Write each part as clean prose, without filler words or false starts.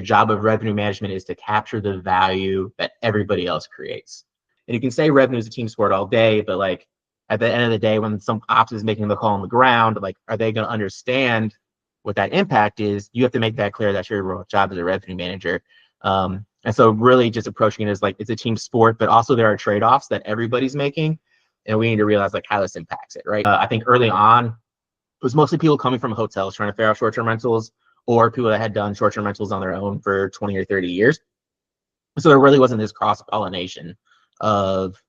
The job of revenue management is to capture the value that everybody else creates. And you can say revenue is a team sport all day, but like at the end of the day, when some ops is making the call on the ground, like, are they going to understand what that impact is? You have to make that clear. That's your job as a revenue manager. And so really just approaching it as like, it's a team sport, but also there are trade-offs that everybody's making. And we need to realize like how this impacts it, right? I think early on, it was mostly people coming from hotels trying to figure out short-term rentals, or people that had done short-term rentals on their own for 20 or 30 years. So there really wasn't this cross-pollination of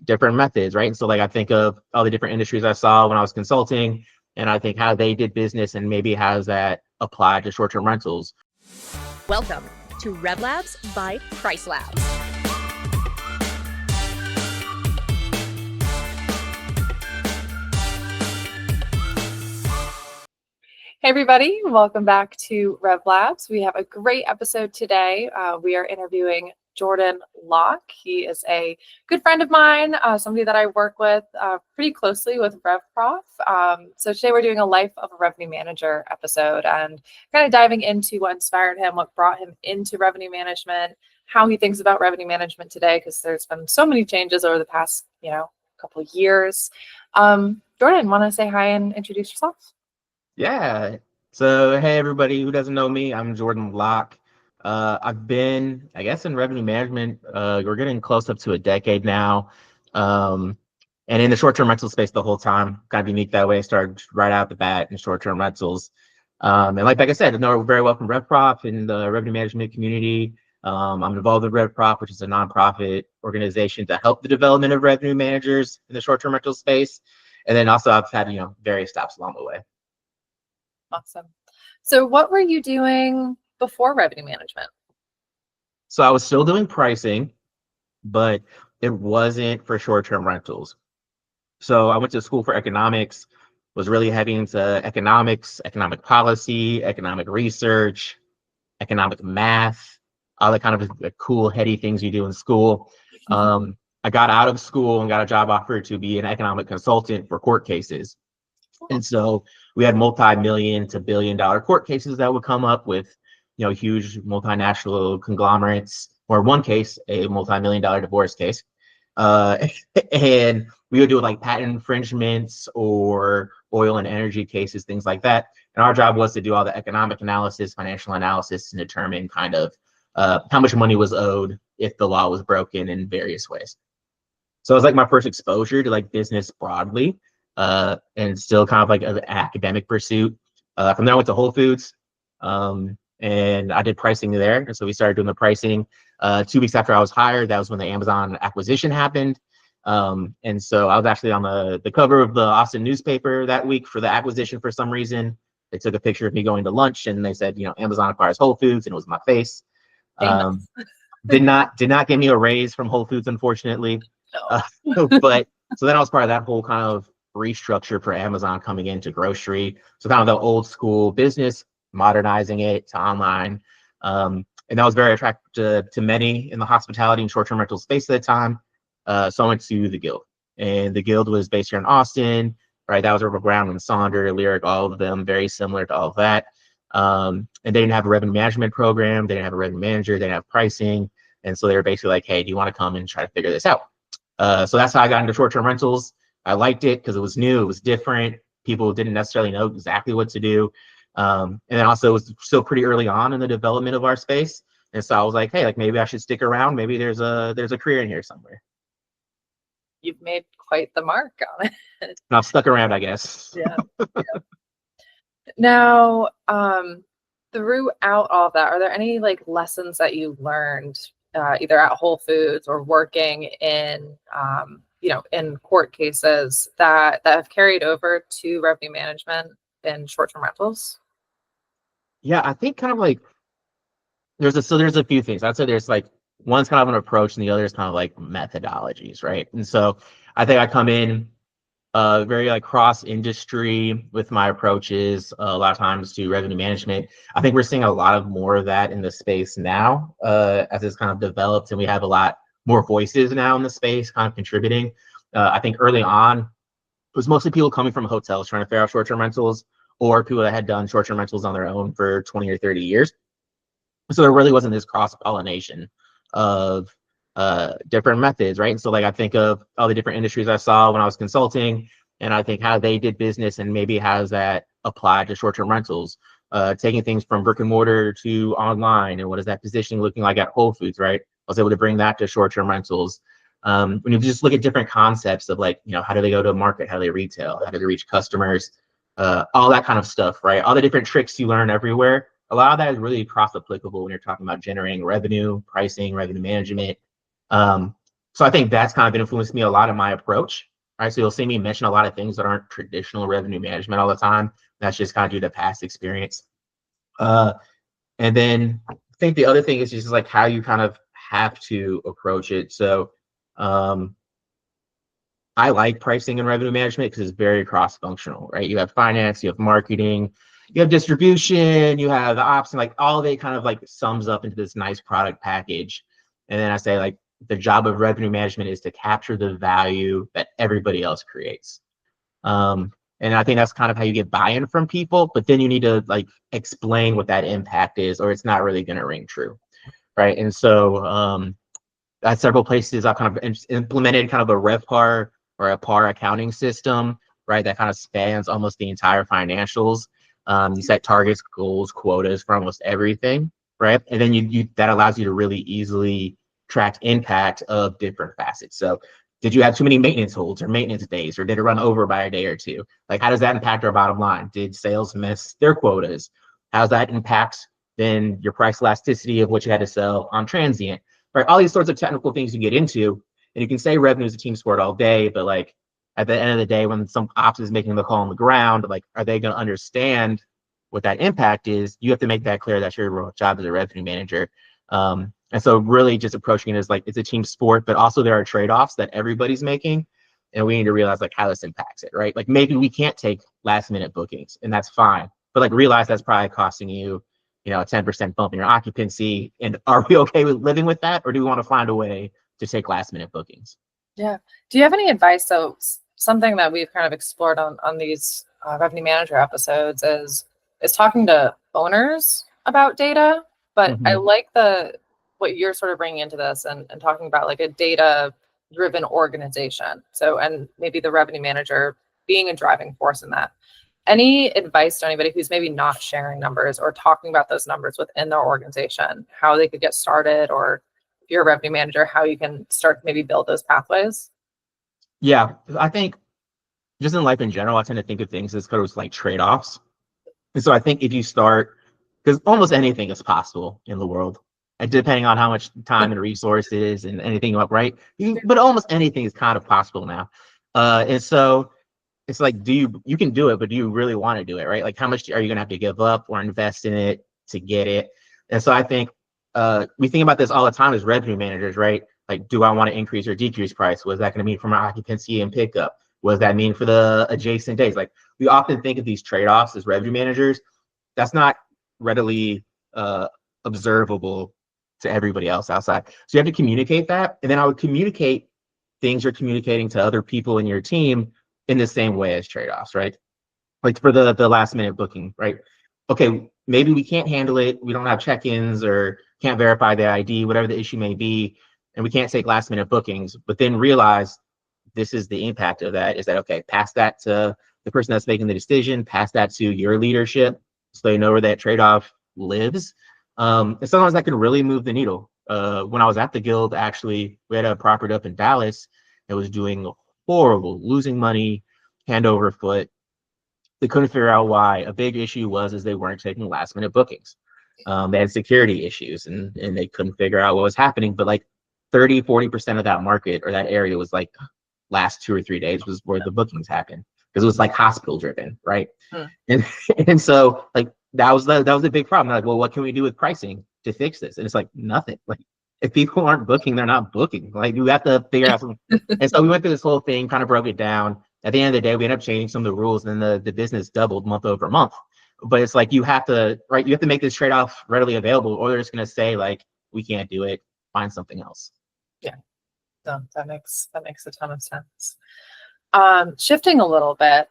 different methods, right? And so like I think of all the different industries I saw when I was consulting, and I think how they did business and maybe how does that apply to short-term rentals. Welcome to RevLabs by PriceLabs. Hey everybody, welcome back to RevLabs. We have a great episode today. We are interviewing Jordan Locke. He is a good friend of mine, somebody that I work with pretty closely with RevProf. So today we're doing a Life of a Revenue Manager episode and kind of diving into what inspired him, what brought him into revenue management, how he thinks about revenue management today, because there's been so many changes over the past, couple of years. Jordan, want to say hi and introduce yourself? Yeah. So, hey, everybody who doesn't know me, I'm Jordan Locke. I've been, I guess, in revenue management. We're getting close up to a decade now. And in the short-term rental space the whole time, kind of unique that way. Started right out the bat in short-term rentals. And like I said, I know very well from RevProf in the revenue management community. I'm involved with RevProf, which is a nonprofit organization to help the development of revenue managers in the short-term rental space. And then also I've had, various stops along the way. Awesome. So what were you doing before revenue management? So I was still doing pricing, but it wasn't for short-term rentals. So I went to school for economics, was really heavy into economics, economic policy, economic research, economic math, all the kind of cool, heady things you do in school. I got out of school and got a job offer to be an economic consultant for court cases. And so we had multi-million to billion-dollar court cases that would come up with, huge multinational conglomerates, or one case, a multi-million-dollar divorce case. And we would do like patent infringements or oil and energy cases, things like that. And our job was to do all the economic analysis, financial analysis, and determine kind of how much money was owed if the law was broken in various ways. So it was like my first exposure to like business broadly. And still kind of like an academic pursuit. From there, I went to Whole Foods, and I did pricing there. And so we started doing the pricing. 2 weeks after I was hired, that was when the Amazon acquisition happened. And so I was actually on the cover of the Austin newspaper that week for the acquisition for some reason. They took a picture of me going to lunch, and they said, Amazon acquires Whole Foods, and it was my face. Did not get me a raise from Whole Foods, unfortunately. No. But so then I was part of that whole kind of restructure for Amazon coming into grocery. So kind of the old school business, modernizing it to online. And that was very attractive to many in the hospitality and short-term rental space at the time. So I went to the Guild, and the Guild was based here in Austin, right? That was River Brown and Sonder, Lyric, all of them very similar to all of that. And they didn't have a revenue management program. They didn't have a revenue manager. They didn't have pricing. And so they were basically like, hey, do you want to come and try to figure this out? So that's how I got into short-term rentals. I liked it because it was new, it was different. People didn't necessarily know exactly what to do. And then also it was still pretty early on in the development of our space. And so I was like, hey, like maybe I should stick around. Maybe there's a career in here somewhere. You've made quite the mark on it. And I've stuck around, I guess. Yeah. Now, throughout all of that, are there any like lessons that you learned either at Whole Foods or working in in court cases that have carried over to revenue management and short-term rentals? Yeah, I think kind of like there's a few things. I'd say there's like one's kind of an approach and the other is kind of like methodologies, right? And so I think I come in very like cross industry with my approaches a lot of times to revenue management. I think we're seeing a lot of more of that in the space now as it's kind of developed, and we have a lot more voices now in the space kind of contributing. I think early on, it was mostly people coming from hotels trying to figure out short-term rentals, or people that had done short-term rentals on their own for 20 or 30 years. So there really wasn't this cross-pollination of different methods, right? And so like I think of all the different industries I saw when I was consulting, and I think how they did business and maybe how does that apply to short-term rentals, taking things from brick and mortar to online, and what is that positioning looking like at Whole Foods, right? I was able to bring that to short-term rentals. When you just look at different concepts of like, how do they go to market, how do they retail, how do they reach customers, all that kind of stuff, right? All the different tricks you learn everywhere. A lot of that is really cross applicable when you're talking about generating revenue, pricing, revenue management. So I think that's kind of influenced me a lot in my approach, right? So you'll see me mention a lot of things that aren't traditional revenue management all the time. That's just kind of due to past experience. And then I think the other thing is just like how you kind of have to approach it. So I like pricing and revenue management because it's very cross-functional, right? You have finance, you have marketing, you have distribution, you have the ops, and like all of it kind of like sums up into this nice product package. And then I say like the job of revenue management is to capture the value that everybody else creates. And I think that's kind of how you get buy-in from people, but then you need to like explain what that impact is, or it's not really going to ring true, right? And so at several places, I've kind of implemented kind of a RevPAR or a PAR accounting system, right? That kind of spans almost the entire financials. You set targets, goals, quotas for almost everything, right? And then you that allows you to really easily track impact of different facets. So did you have too many maintenance holds or maintenance days, or did it run over by a day or two? Like, how does that impact our bottom line? Did sales miss their quotas? How does that impact then your price elasticity of what you had to sell on transient? Right, all these sorts of technical things you get into, and you can say revenue is a team sport all day, but like at the end of the day, when some ops is making the call on the ground, like are they going to understand what that impact is? You have to make that clear. That's your job as a revenue manager. And so really just approaching it as like it's a team sport, but also there are trade-offs that everybody's making, and we need to realize like how this impacts it, right? Like maybe we can't take last minute bookings, and that's fine, but like realize that's probably costing you a 10% bump in your occupancy. And are we okay with living with that? Or do we want to find a way to take last minute bookings? Yeah. Do you have any advice? So something that we've kind of explored on these revenue manager episodes is talking to owners about data. But I like what you're sort of bringing into this and talking about like a data driven organization. So, and maybe the revenue manager being a driving force in that. Any advice to anybody who's maybe not sharing numbers or talking about those numbers within their organization, how they could get started, or if you're a revenue manager, how you can start to maybe build those pathways? Yeah, I think just in life in general, I tend to think of things as kind of like trade-offs. And so I think if you start, because almost anything is possible in the world, and depending on how much time and resources and anything up, right? But almost anything is kind of possible now. And so it's like, you can do it, but do you really want to do it, right? Like how much are you gonna have to give up or invest in it to get it? And so I think we think about this all the time as revenue managers, right? Like, do I want to increase or decrease price? What is that going to mean for my occupancy and pickup? What does that mean for the adjacent days? Like we often think of these trade-offs as revenue managers. That's not readily observable to everybody else outside. So you have to communicate that. And then I would communicate things you're communicating to other people in your team in the same way as trade-offs, right? Like for the last minute booking, right? Okay, maybe we can't handle it. We don't have check-ins or can't verify the ID, whatever the issue may be, and we can't take last minute bookings, but then realize this is the impact of that, is that, okay, pass that to the person that's making the decision, pass that to your leadership so they know where that trade-off lives. And sometimes that can really move the needle. When I was at the Guild, actually, we had a property up in Dallas that was doing horrible, losing money, hand over foot. They couldn't figure out why. A big issue was they weren't taking last minute bookings. They had security issues and they couldn't figure out what was happening. But like 30-40% of that market or that area was like last 2 or 3 days was where the bookings happened, because it was like hospital driven, right? And so like that was a big problem. Like, well, what can we do with pricing to fix this? And it's like nothing. Like if people aren't booking, they're not booking. Like you have to figure out something. And so we went through this whole thing, kind of broke it down. At the end of the day, we ended up changing some of the rules, and then the business doubled month over month. But it's like you have to make this trade-off readily available, or they're just gonna say like, we can't do it, find something else. Yeah, no, that makes a ton of sense. Shifting a little bit,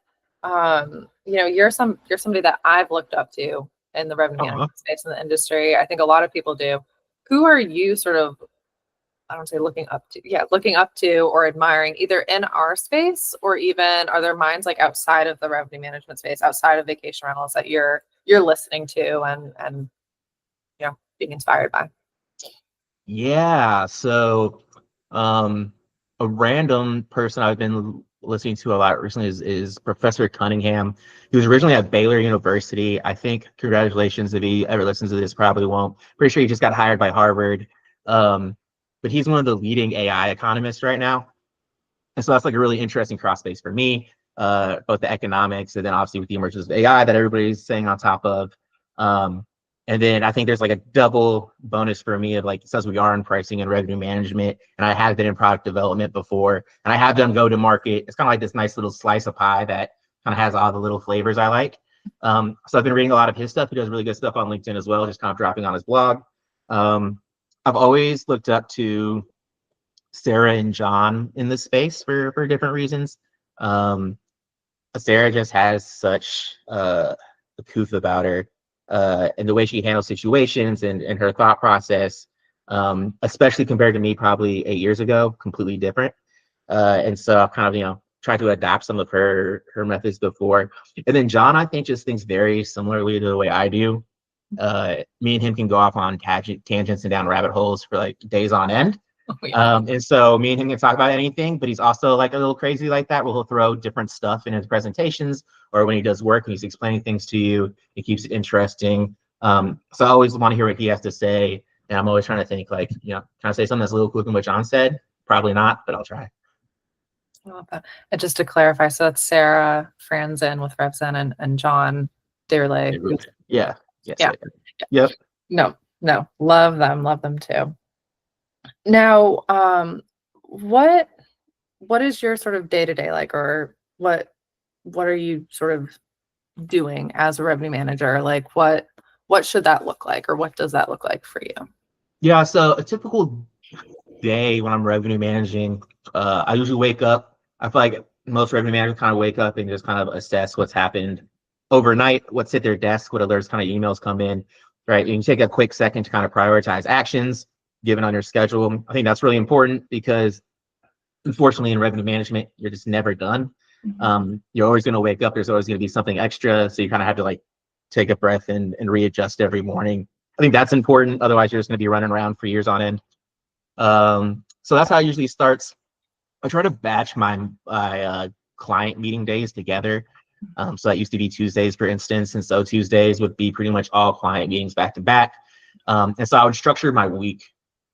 you're somebody that I've looked up to in the revenue Uh-huh. management space in the industry. I think a lot of people do. Who are you sort of, I don't say looking up to or admiring either in our space, or even are there minds like outside of the revenue management space, outside of vacation rentals that you're listening to and being inspired by? Yeah. So, a random person I've been listening to a lot recently is Professor Cunningham. He was originally at Baylor University. I think, congratulations if he ever listens to this, probably won't. Pretty sure he just got hired by Harvard. But he's one of the leading AI economists right now. And so that's like a really interesting cross space for me, both the economics and then obviously with the emergence of AI that everybody's saying on top of. And then I think there's like a double bonus for me of like, since we are in pricing and revenue management, and I have been in product development before, and I have done go to market. It's kind of like this nice little slice of pie that kind of has all the little flavors I like. So I've been reading a lot of his stuff. He does really good stuff on LinkedIn as well, just kind of dropping on his blog. I've always looked up to Sarah and John in this space for different reasons. Sarah just has such a couth about her, and the way she handles situations and her thought process, especially compared to me probably 8 years ago, completely different. And so I've kind of, tried to adapt some of her methods before. And then John, I think, just thinks very similarly to the way I do. Me and him can go off on tangents and down rabbit holes for like days on end. And so me and him can talk about anything, but he's also like a little crazy like that, where he'll throw different stuff in his presentations or when he does work and he's explaining things to you, it keeps it interesting. So I always want to hear what he has to say. And I'm always trying to think like, can I say something that's a little cooler than what John said? Probably not, but I'll try. I love that. And just to clarify, so that's Sarah Franzen with RevZen and John Dearley. Yeah. Yes, Yeah. Yep. No, love them too. Now, what is your sort of day-to-day like, or what are you sort of doing as a revenue manager? Like what should that look like, or what does that look like for you? Yeah, so a typical day when I'm revenue managing, I usually wake up. I feel like most revenue managers kind of wake up and just kind of assess what's happened overnight, what's hit their desk, what alerts kind of emails come in, right? And you take a quick second to kind of prioritize actions given on your schedule. I think that's really important because unfortunately in revenue management, you're just never done. You're always going to wake up. There's always going to be something extra. So you kind of have to like take a breath and readjust every morning. I think that's important. Otherwise, you're just going to be running around for years on end. So that's how it usually starts. I try to batch my client meeting days together. So that used to be Tuesdays, for instance. And so Tuesdays would be pretty much all client meetings back to back. And so I would structure my week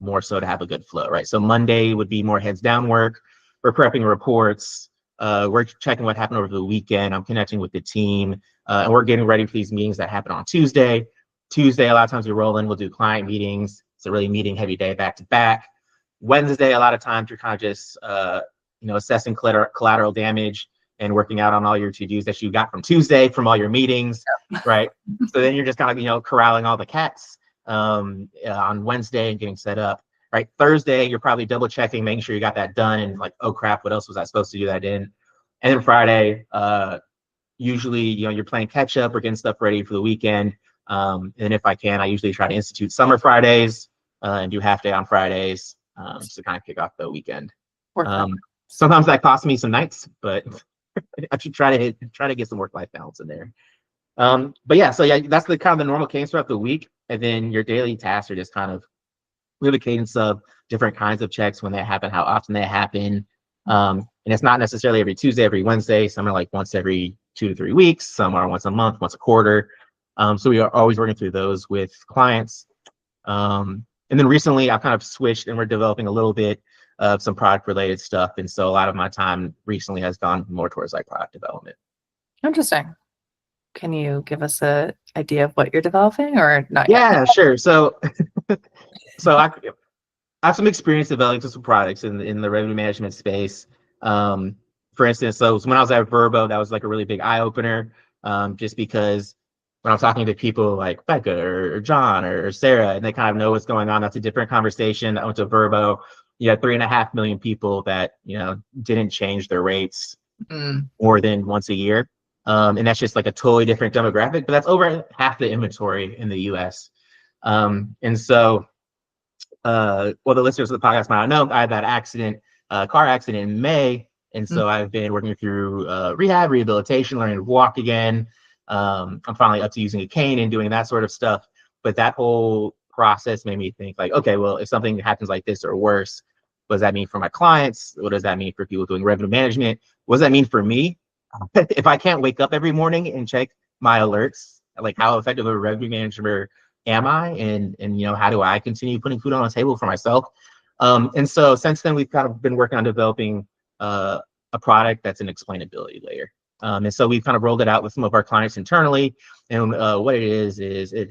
more so to have a good flow, right? So Monday would be more heads down work. We're prepping reports. We're checking what happened over the weekend. I'm connecting with the team. And we're getting ready for these meetings that happen on Tuesday. Tuesday, a lot of times we roll in, we'll do client meetings. It's a really meeting heavy day back to back. Wednesday, a lot of times you're kind of just, assessing collateral damage and working out on all your to-dos that you got from Tuesday from all your meetings, right? So then you're just kind of, corralling all the cats on Wednesday and getting set up, right? Thursday, you're probably double checking, making sure you got that done and like, oh crap, what else was I supposed to do that in? And then Friday, usually, you're playing catch up or getting stuff ready for the weekend. And if I can, I usually try to institute summer Fridays and do half day on Fridays to kind of kick off the weekend. Sometimes that costs me some nights, but I should try to get some work-life balance in there. But yeah, so yeah, that's the kind of the normal cadence throughout the week. And then your daily tasks are just kind of the cadence of different kinds of checks, when they happen, how often they happen. And it's not necessarily every Tuesday, every Wednesday. Some are like once every 2 to 3 weeks. Some are once a month, once a quarter. So we are always working through those with clients. And then recently I've kind of switched and we're developing a little bit of some product related stuff. And so a lot of my time recently has gone more towards like product development. Interesting. Can you give us an idea of what you're developing or not yet? Yeah, sure. So I have some experience developing some products in the revenue management space. For instance, so when I was at Verbo, that was like a really big eye opener, just because when I'm talking to people like Becca or John or Sarah, and they kind of know what's going on, that's a different conversation. I went to Verbo, you had 3.5 million people that, didn't change their rates more than once a year. And that's just like a totally different demographic, but that's over half the inventory in the US. And so, well, the listeners of the podcast might not know, I had that accident, car accident in May. And so I've been working through rehab, rehabilitation, learning to walk again. I'm finally up to using a cane and doing that sort of stuff. But that whole process made me think like, okay, well, if something happens like this or worse, what does that mean for my clients? What does that mean for people doing revenue management? What does that mean for me? If I can't wake up every morning and check my alerts, like how effective a revenue manager am I? And you know, how do I continue putting food on the table for myself? And so since then, we've kind of been working on developing a product that's an explainability layer. And so we've kind of rolled it out with some of our clients internally. And what it is it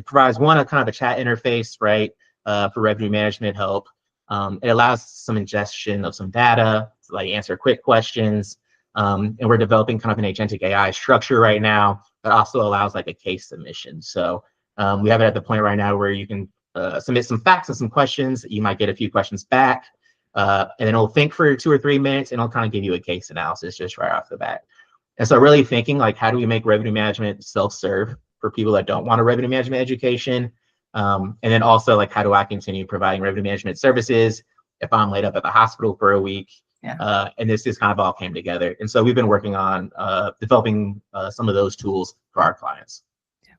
provides one, a kind of a chat interface, right, for revenue management help. It allows some ingestion of some data to like answer quick questions. And we're developing kind of an agentic AI structure right now that also allows like a case submission. So we have it at the point right now where you can submit some facts and some questions. You might get a few questions back, and then it'll think for 2 or 3 minutes, and it'll kind of give you a case analysis just right off the bat. And so really thinking like, how do we make revenue management self-serve for people that don't want a revenue management education? And then also like, how do I continue providing revenue management services if I'm laid up at the hospital for a week? Yeah. And this just kind of all came together. And so we've been working on developing some of those tools for our clients. Yeah.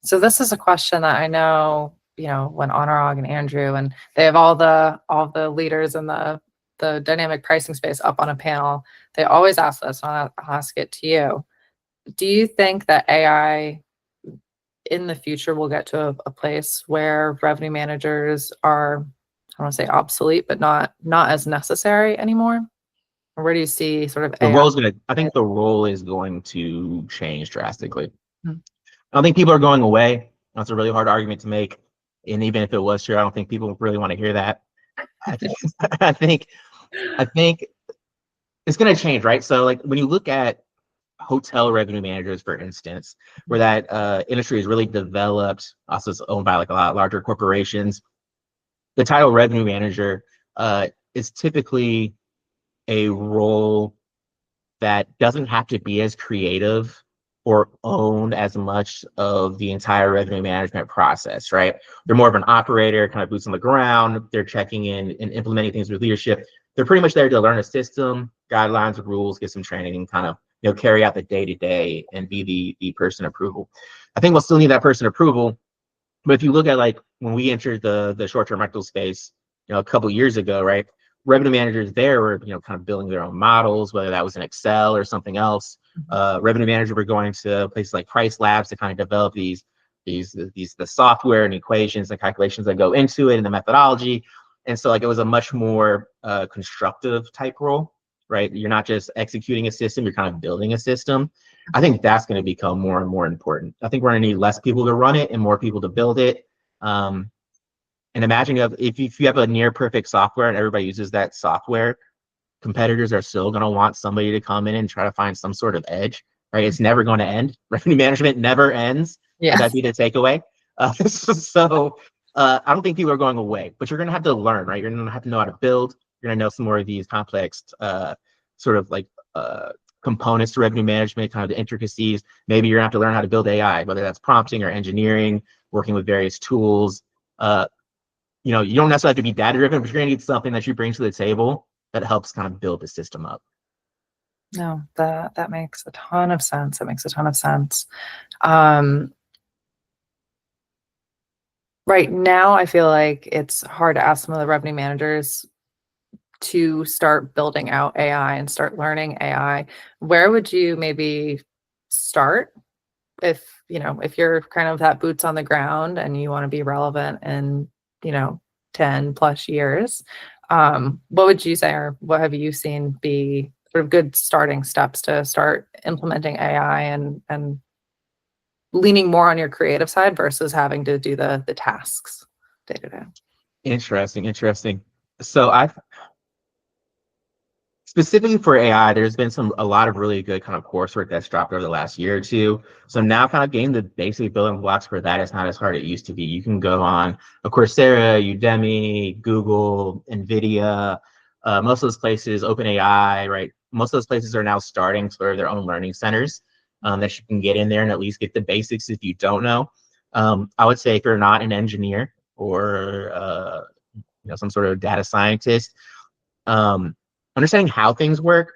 So this is a question that I know, you know, when Anurag and Andrew, and they have all the leaders in the dynamic pricing space up on a panel, they always ask this, and I'll ask it to you. Do you think that AI in the future will get to a place where revenue managers are, I don't want to say obsolete, but not as necessary anymore? Or where do you see sort of I think the role is going to change drastically. I don't think people are going away. That's a really hard argument to make. And even if it was true, I don't think people really want to hear that. I think it's going to change, right? So like when you look at hotel revenue managers, for instance, where that industry is really developed, also it's owned by like a lot larger corporations, the title revenue manager is typically a role that doesn't have to be as creative or own as much of the entire revenue management process, right? They're more of an operator, kind of boots on the ground. They're checking in and implementing things with leadership. They're pretty much there to learn a system, guidelines, rules, get some training, and kind of, you know, carry out the day-to-day and be the person approval. I think we'll still need that person approval, but if you look at like when we entered the short-term rental space, you know, a couple years ago, right? Revenue managers there were, you know, kind of building their own models, whether that was in Excel or something else. Revenue managers were going to places like PriceLabs to kind of develop the software and equations and calculations that go into it and the methodology. And so like it was a much more constructive type role, right? You're not just executing a system, you're kind of building a system. I think that's going to become more and more important. I think we're going to need less people to run it and more people to build it. And imagine if you have a near perfect software and everybody uses that software, competitors are still going to want somebody to come in and try to find some sort of edge, right? It's never going to end. Revenue management never ends. Yeah. That'd be the takeaway. So I don't think people are going away, but you're going to have to learn, right? You're going to have to know how to build. You're going to know some more of these complex sort of like components to revenue management, kind of the intricacies. Maybe you're going to have to learn how to build AI, whether that's prompting or engineering, working with various tools. You know, you don't necessarily have to be data driven, but you're going to need something that you bring to the table that helps kind of build the system up. No, that makes a ton of sense. That makes a ton of sense. Right now, I feel like it's hard to ask some of the revenue managers to start building out AI and start learning AI. Where would you maybe start if you're kind of that boots on the ground and you want to be relevant in, 10 plus years? What would you say, or what have you seen be sort of good starting steps to start implementing AI and leaning more on your creative side versus having to do the tasks day to day? Interesting. So specifically for AI, there's been a lot of really good kind of coursework that's dropped over the last year or two. So now kind of getting the basic building blocks for that is not as hard as it used to be. You can go on Coursera, Udemy, Google, NVIDIA, most of those places, OpenAI, right? most of those places are now starting sort of their own learning centers that you can get in there and at least get the basics if you don't know. I would say if you're not an engineer or some sort of data scientist, understanding how things work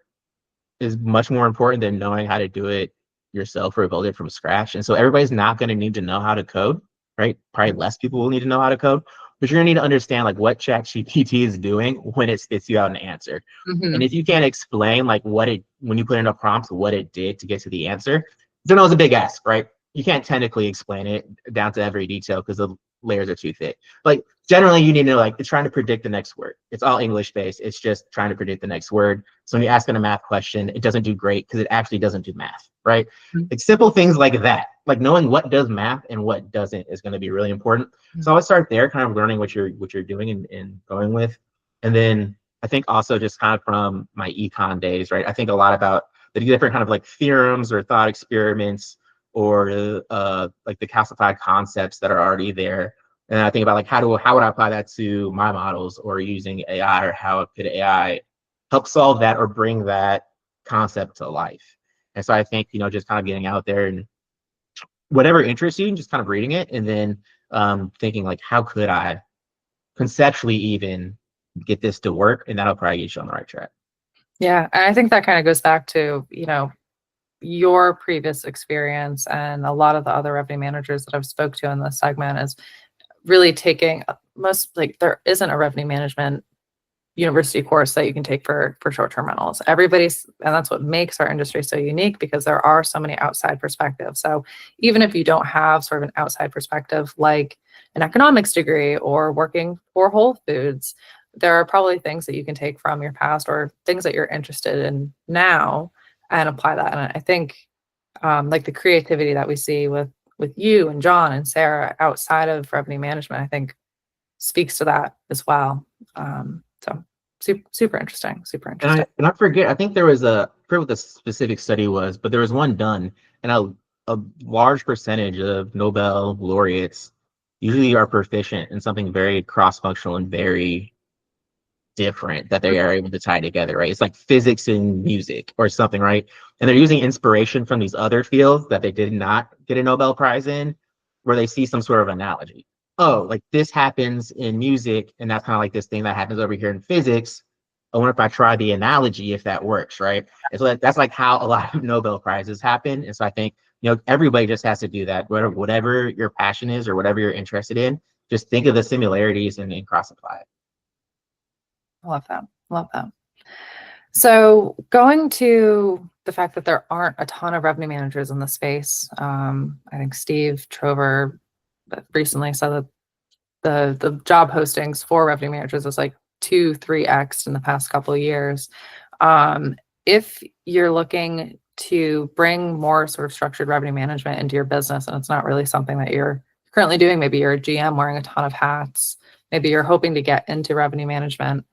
is much more important than knowing how to do it yourself or build it from scratch. And so everybody's not going to need to know how to code, right? Probably less people will need to know how to code, but you're going to need to understand like what ChatGPT is doing when it spits you out an answer. And if you can't explain like when you put in a prompt, what it did to get to the answer, then it was a big ask, right? You can't technically explain it down to every detail because the layers are too thick. Like generally you need to know, like, it's trying to predict the next word. It's all English based. It's just trying to predict the next word. So when you're asking a math question, it doesn't do great because it actually doesn't do math, right? Like simple things like that, like knowing what does math and what doesn't is going to be really important. So I would start there, kind of learning what you're doing and going with. And then I think also just kind of from my econ days, right? I think a lot about the different kind of like theorems or thought experiments or like the calcified concepts that are already there. And I think about like how would I apply that to my models or using AI, or how could AI help solve that or bring that concept to life. And so I think, just kind of getting out there and whatever interests you, just kind of reading it and then thinking like, how could I conceptually even get this to work? And that'll probably get you on the right track. Yeah, and I think that kind of goes back to, your previous experience and a lot of the other revenue managers that I've spoke to in this segment is really taking there isn't a revenue management university course that you can take for short-term rentals. And that's what makes our industry so unique, because there are so many outside perspectives. So even if you don't have sort of an outside perspective, like an economics degree or working for Whole Foods, there are probably things that you can take from your past or things that you're interested in now and apply that. And I think like the creativity that we see with you and John and Sarah outside of revenue management, I think speaks to that as well. So super interesting, super interesting. And I forget, I think there was I forget what the specific study was, but there was one done, and a large percentage of Nobel laureates usually are proficient in something very cross-functional and very different that they are able to tie together, right? It's like physics and music or something, right? And they're using inspiration from these other fields that they did not get a Nobel Prize in, where they see some sort of analogy. Oh, like this happens in music, and that's kind of like this thing that happens over here in physics. I wonder if I try the analogy, if that works, right? And so that's like how a lot of Nobel Prizes happen. And so I think, everybody just has to do that. Whatever your passion is or whatever you're interested in, just think of the similarities and cross-apply it. I love that. Love that. So going to the fact that there aren't a ton of revenue managers in the space, I think Steve Trover recently said that the job postings for revenue managers is like 2-3x in the past couple of years. If you're looking to bring more sort of structured revenue management into your business, and it's not really something that you're currently doing, maybe you're a GM wearing a ton of hats, maybe you're hoping to get into revenue management,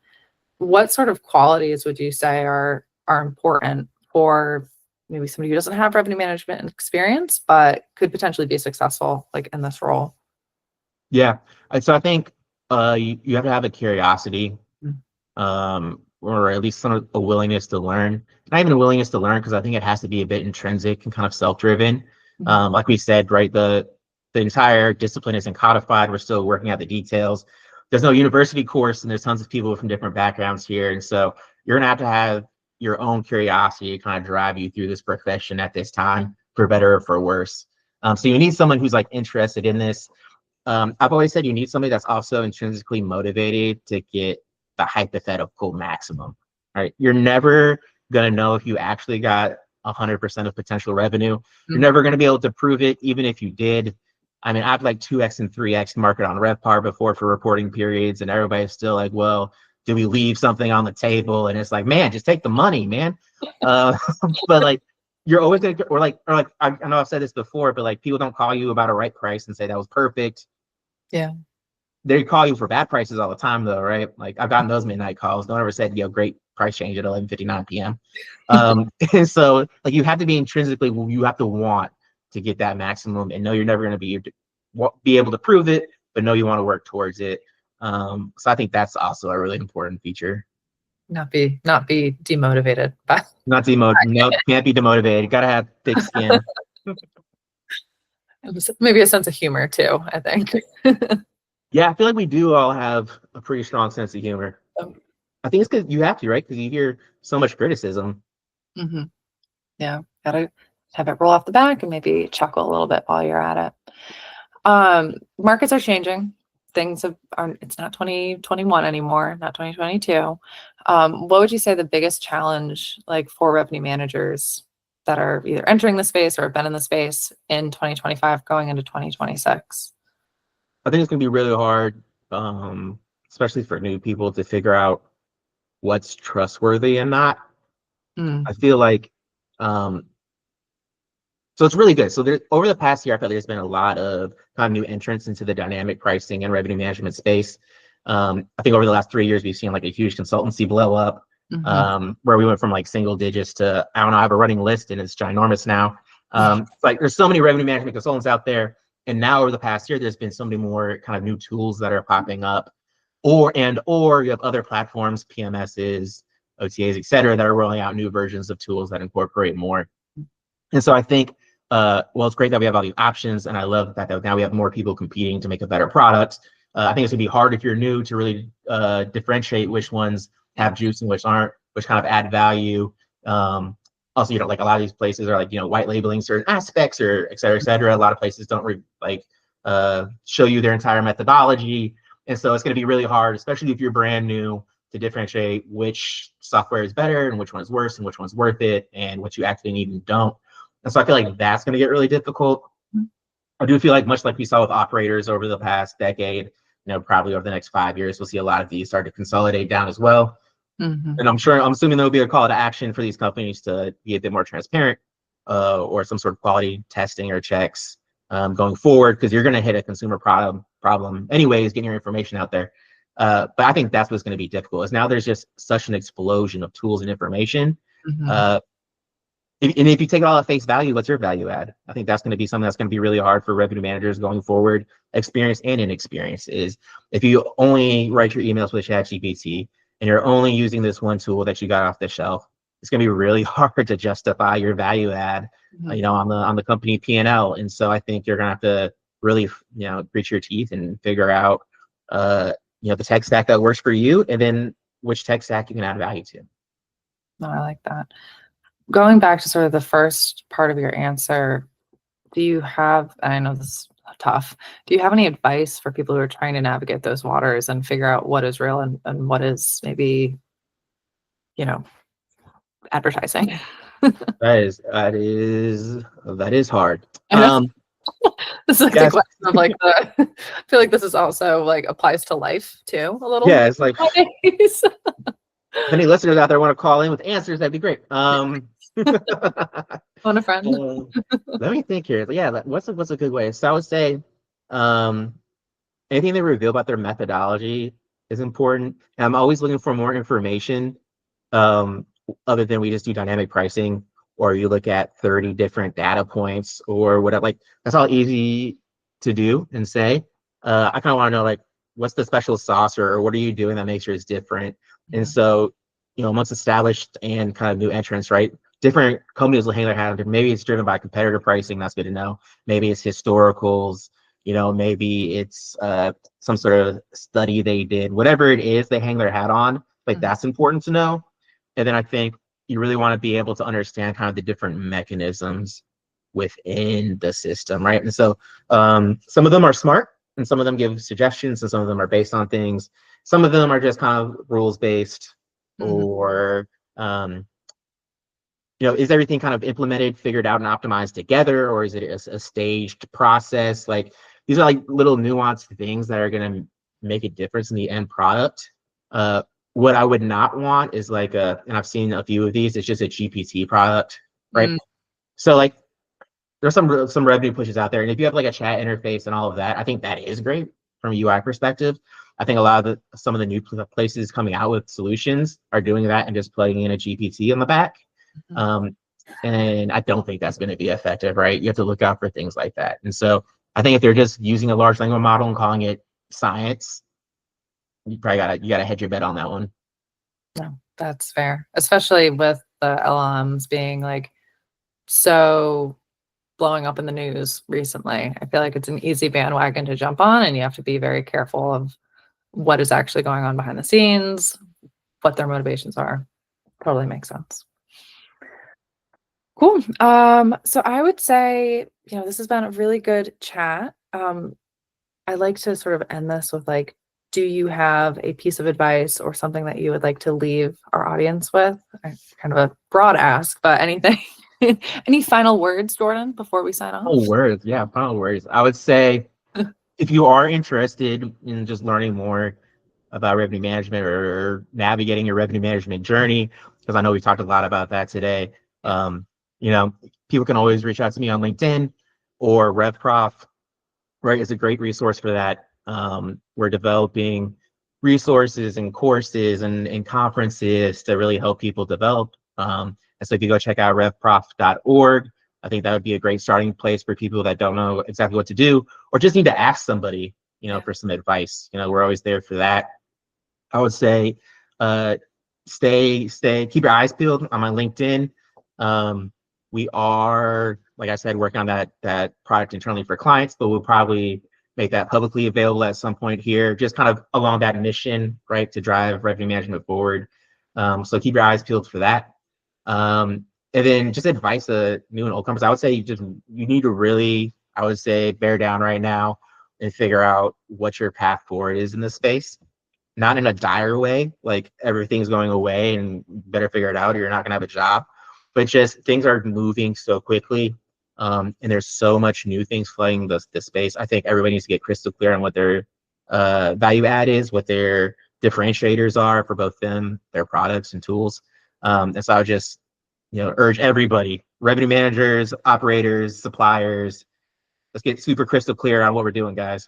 what sort of qualities would you say are important for maybe somebody who doesn't have revenue management experience, but could potentially be successful like in this role? Yeah. So I think you have to have a curiosity, or at least a willingness to learn. Not even a willingness to learn, because I think it has to be a bit intrinsic and kind of self-driven. Like we said, right, the entire discipline isn't codified. We're still working out the details. There's no university course, and there's tons of people from different backgrounds here. And so you're going to have your own curiosity to kind of drive you through this profession at this time, for better or for worse. So you need someone who's like interested in this. I've always said you need somebody that's also intrinsically motivated to get the hypothetical maximum, right? You're never going to know if you actually got 100% of potential revenue. You're never going to be able to prove it, even if you did. I mean, I've like 2x and 3x market on RevPAR before for reporting periods, and everybody's still like, well, do we leave something on the table? And it's like, man, just take the money, man. But like, you're always gonna, or like I know I've said this before, but like people don't call you about a right price and say that was perfect. Yeah. They call you for bad prices all the time though, right? Like I've gotten those midnight calls. No one ever said, great price change at 11:59 p.m. And so like you have to be intrinsically, you have to want to get that maximum and know you're never going to be able to prove it, but know you want to work towards it. So I think that's also a really important feature. Not be demotivated by. Not no, can't be demotivated. Gotta have thick skin. Maybe a sense of humor too, I think. Yeah, I feel like we do all have a pretty strong sense of humor. I think it's because you have to, right? Because you hear so much criticism. Mm-hmm. Yeah, gotta have it roll off the back and maybe chuckle a little bit while you're at it. Markets are changing. Things it's not 2021 anymore, not 2022. What would you say the biggest challenge like for revenue managers that are either entering the space or have been in the space in 2025 going into 2026? I think it's gonna be really hard, especially for new people, to figure out what's trustworthy and not. I feel like so it's really good. So there, over the past year, I feel like there's been a lot of kind of new entrants into the dynamic pricing and revenue management space. I think over the last 3 years, we've seen like a huge consultancy blow up, where we went from like single digits to, I don't know, I have a running list and it's ginormous now. Like there's so many revenue management consultants out there. And now over the past year, there's been so many more kind of new tools that are popping up, or you have other platforms, PMSs, OTAs, et cetera, that are rolling out new versions of tools that incorporate more. And so I think, well, it's great that we have all these options, and I love that now we have more people competing to make a better product. I think it's gonna be hard if you're new to really differentiate which ones have juice and which aren't, which kind of add value. Also, you know, like a lot of these places are like, you know, white labeling certain aspects or et cetera, et cetera. A lot of places don't show you their entire methodology. And so it's gonna be really hard, especially if you're brand new, to differentiate which software is better and which one is worse and which one's worth it and what you actually need and don't. And so I feel like that's going to get really difficult. I do feel like, much like we saw with operators over the past decade, you know, probably over the next 5 years, we'll see a lot of these start to consolidate down as well. And I'm assuming there'll be a call to action for these companies to be a bit more transparent, or some sort of quality testing or checks going forward, because you're going to hit a consumer problem anyways, getting your information out there. But I think that's what's going to be difficult, is now there's just such an explosion of tools and information. And if you take it all at face value, what's your value add? I think that's going to be something that's going to be really hard for revenue managers going forward, experienced and inexperienced, is if you only write your emails with ChatGPT and you're only using this one tool that you got off the shelf, it's going to be really hard to justify your value add, you know, on the company P&L. And so I think you're going to have to really, you know, grit your teeth and figure out, you know, the tech stack that works for you, and then which tech stack you can add value to. No, I like that. Going back to sort of the first part of your answer, do you have, I know this is tough, do you have any advice for people who are trying to navigate those waters and figure out what is real and what is maybe, you know, advertising? That is hard. This is like the question of like I feel like this is also like applies to life too a little. Yeah, it's like if any listeners out there want to call in with answers, that'd be great. On a friend. Let me think here. Yeah, what's a good way? So I would say anything they reveal about their methodology is important. And I'm always looking for more information, other than we just do dynamic pricing, or you look at 30 different data points or whatever. Like, that's all easy to do and say. I kind of want to know, like, what's the special sauce, or what are you doing that makes yours different? And so, you know, amongst established and kind of new entrants, right? Different companies will hang their hat on. Maybe it's driven by competitor pricing. That's good to know. Maybe it's historicals. You know, maybe it's some sort of study they did. Whatever it is, they hang their hat on. Like, that's important to know. And then I think you really want to be able to understand kind of the different mechanisms within the system, right? And so some of them are smart, and some of them give suggestions, and some of them are based on things. Some of them are just kind of rules-based, or you know, is everything kind of implemented, figured out, and optimized together, or is it a staged process? Like, these are like little nuanced things that are going to make a difference in the end product. What I would not want is like and I've seen a few of these, it's just a GPT product, right? So like, there's some revenue pushes out there, and if you have like a chat interface and all of that, I think that is great from a UI perspective. I think a lot of some of the new places coming out with solutions are doing that and just plugging in a GPT on the back. And I don't think that's going to be effective, right? You have to look out for things like that. And so I think if they're just using a large language model and calling it science, you gotta hedge your bet on that one. No, that's fair, especially with the LLMs being like so blowing up in the news recently. I feel like it's an easy bandwagon to jump on, and you have to be very careful of what is actually going on behind the scenes, what their motivations are. Totally makes sense. Cool. So I would say, this has been a really good chat. I like to sort of end this with like, do you have a piece of advice or something that you would like to leave our audience with? Kind of a broad ask, but anything, any final words, Jordan, before we sign off? Final words. Yeah, final words. I would say if you are interested in just learning more about revenue management or navigating your revenue management journey, because I know we talked a lot about that today. People can always reach out to me on LinkedIn or RevProf, right? It's a great resource for that. We're developing resources and courses and conferences to really help people develop. And so if you go check out revprof.org, I think that would be a great starting place for people that don't know exactly what to do or just need to ask somebody, for some advice. We're always there for that. I would say keep your eyes peeled on my LinkedIn. We are, like I said, working on that product internally for clients, but we'll probably make that publicly available at some point here, just kind of along that mission, right, to drive revenue management forward. So keep your eyes peeled for that. And then just advice to new and old companies. I would say you need to really, I would say, bear down right now and figure out what your path forward is in this space. Not in a dire way, like everything's going away and you better figure it out or you're not gonna have a job. But just things are moving so quickly. And there's so much new things flooding the space. I think everybody needs to get crystal clear on what their value add is, what their differentiators are for both them, their products and tools. And so I would just, urge everybody, revenue managers, operators, suppliers, let's get super crystal clear on what we're doing, guys.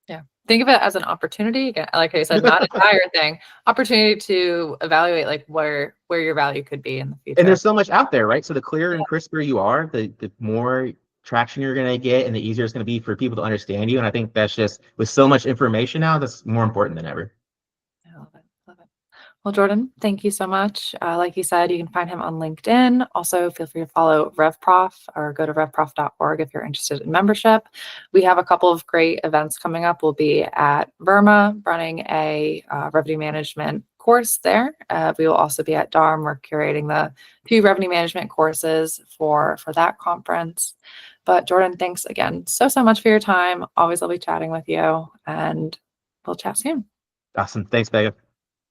Yeah. Think of it as an opportunity. Again, like I said, not a dire thing. Opportunity to evaluate like where your value could be in the future. And there's so much out there, right? So the clearer and crisper you are, the more traction you're going to get and the easier it's going to be for people to understand you. And I think that's just, with so much information now, that's more important than ever. I love it. Love it. Well, Jordan, thank you so much. Like you said, you can find him on LinkedIn. Also, feel free to follow RevProf or go to revprof.org if you're interested in membership. We have a couple of great events coming up. We'll be at Verma running a revenue management course there. We will also be at DARM. We're curating the 2 revenue management courses for that conference. But Jordan, thanks again so much for your time. Always lovely chatting with you, and we'll chat soon. Awesome. Thanks, Becca.